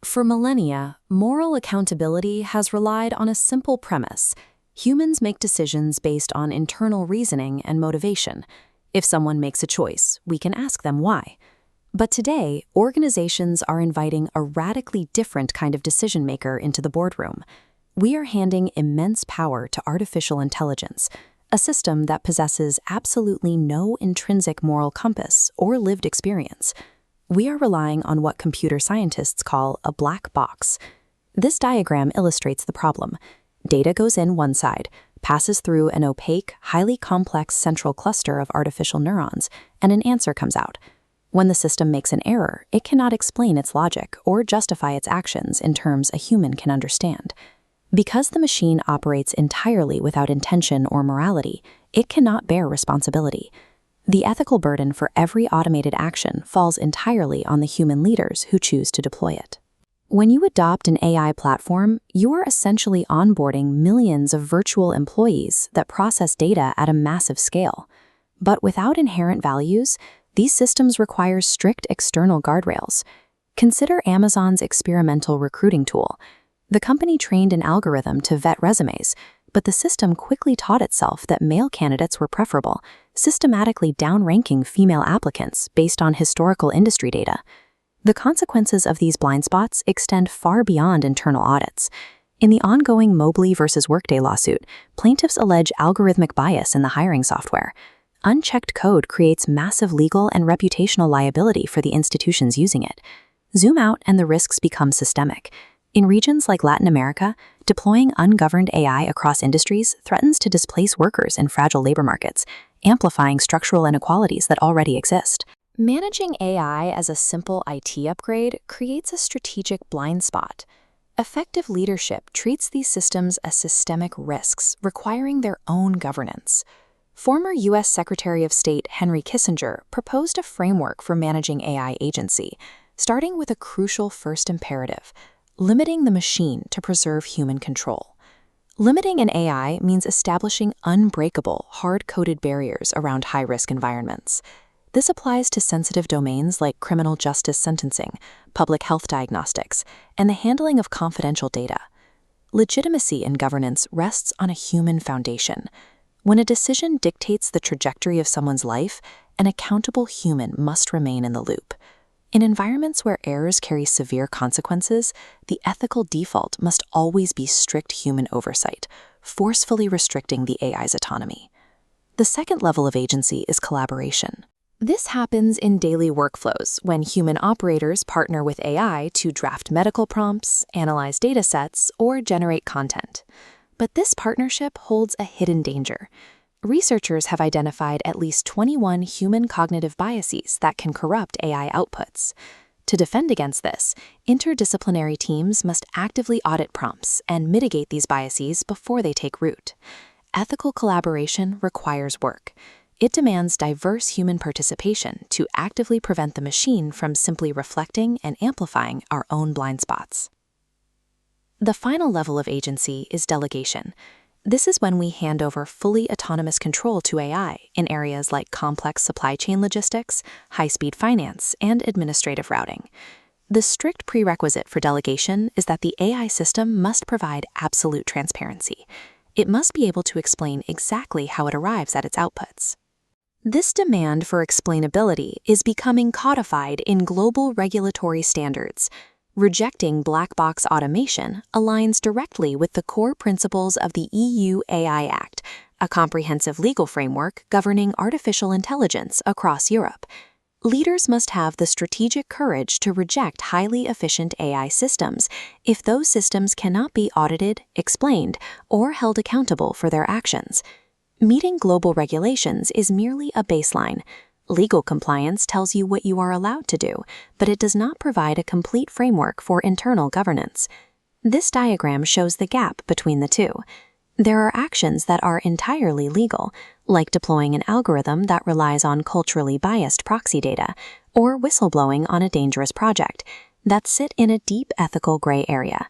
For millennia, moral accountability has relied on a simple premise. Humans make decisions based on internal reasoning and motivation. If someone makes a choice, we can ask them why. But today, organizations are inviting a radically different kind of decision maker into the boardroom. We are handing immense power to artificial intelligence, a system that possesses absolutely no intrinsic moral compass or lived experience. We are relying on what computer scientists call a black box. This diagram illustrates the problem. Data goes in one side, passes through an opaque, highly complex central cluster of artificial neurons, and an answer comes out. When the system makes an error, it cannot explain its logic or justify its actions in terms a human can understand. Because the machine operates entirely without intention or morality, it cannot bear responsibility. The ethical burden for every automated action falls entirely on the human leaders who choose to deploy it. When you adopt an AI platform, you are essentially onboarding millions of virtual employees that process data at a massive scale. But without inherent values, these systems require strict external guardrails. Consider Amazon's experimental recruiting tool. The company trained an algorithm to vet resumes, but the system quickly taught itself that male candidates were preferable, systematically downranking female applicants based on historical industry data. The consequences of these blind spots extend far beyond internal audits. In the ongoing Mobley versus Workday lawsuit, plaintiffs allege algorithmic bias in the hiring software. Unchecked code creates massive legal and reputational liability for the institutions using it. Zoom out and the risks become systemic. In regions like Latin America, deploying ungoverned AI across industries threatens to displace workers in fragile labor markets, amplifying structural inequalities that already exist. Managing AI as a simple IT upgrade creates a strategic blind spot. Effective leadership treats these systems as systemic risks, requiring their own governance. Former U.S. Secretary of State Henry Kissinger proposed a framework for managing AI agency, starting with a crucial first imperative: limiting the machine to preserve human control. Limiting an AI means establishing unbreakable, hard-coded barriers around high-risk environments. This applies to sensitive domains like criminal justice sentencing, public health diagnostics, and the handling of confidential data. Legitimacy in governance rests on a human foundation. When a decision dictates the trajectory of someone's life, an accountable human must remain in the loop. In environments where errors carry severe consequences, the ethical default must always be strict human oversight, forcefully restricting the AI's autonomy. The second level of agency is collaboration. This happens in daily workflows when human operators partner with AI to draft medical prompts, analyze data sets, or generate content. But this partnership holds a hidden danger. Researchers have identified at least 21 human cognitive biases that can corrupt AI outputs. To defend against this, interdisciplinary teams must actively audit prompts and mitigate these biases before they take root. Ethical collaboration requires work. It demands diverse human participation to actively prevent the machine from simply reflecting and amplifying our own blind spots. The final level of agency is delegation. This is when we hand over fully autonomous control to AI in areas like complex supply chain logistics, high-speed finance, and administrative routing. The strict prerequisite for delegation is that the AI system must provide absolute transparency. It must be able to explain exactly how it arrives at its outputs. This demand for explainability is becoming codified in global regulatory standards. Rejecting black box automation aligns directly with the core principles of the EU AI Act, a comprehensive legal framework governing artificial intelligence across Europe. Leaders must have the strategic courage to reject highly efficient AI systems if those systems cannot be audited, explained, or held accountable for their actions. Meeting global regulations is merely a baseline. Legal compliance tells you what you are allowed to do, but it does not provide a complete framework for internal governance. This diagram shows the gap between the two. There are actions that are entirely legal, like deploying an algorithm that relies on culturally biased proxy data, or whistleblowing on a dangerous project, that sit in a deep ethical gray area.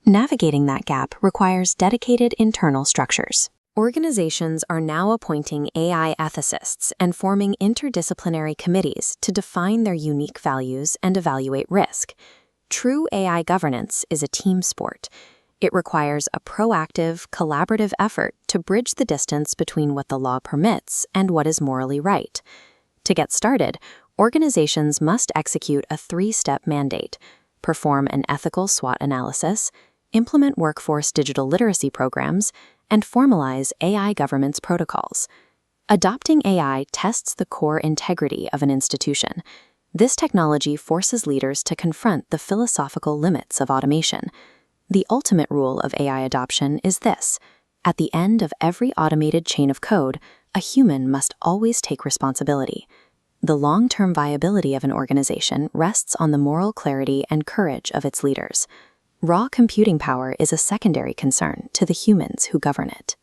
Navigating that gap requires dedicated internal structures. Organizations are now appointing AI ethicists and forming interdisciplinary committees to define their unique values and evaluate risk. True AI governance is a team sport. It requires a proactive, collaborative effort to bridge the distance between what the law permits and what is morally right. To get started, organizations must execute a 3-step mandate: perform an ethical SWOT analysis, implement workforce digital literacy programs, and formalize AI governance protocols. Adopting AI tests the core integrity of an institution. This technology forces leaders to confront the philosophical limits of automation. The ultimate rule of AI adoption is this: at the end of every automated chain of code, a human must always take responsibility. The long-term viability of an organization rests on the moral clarity and courage of its leaders. Raw computing power is a secondary concern to the humans who govern it.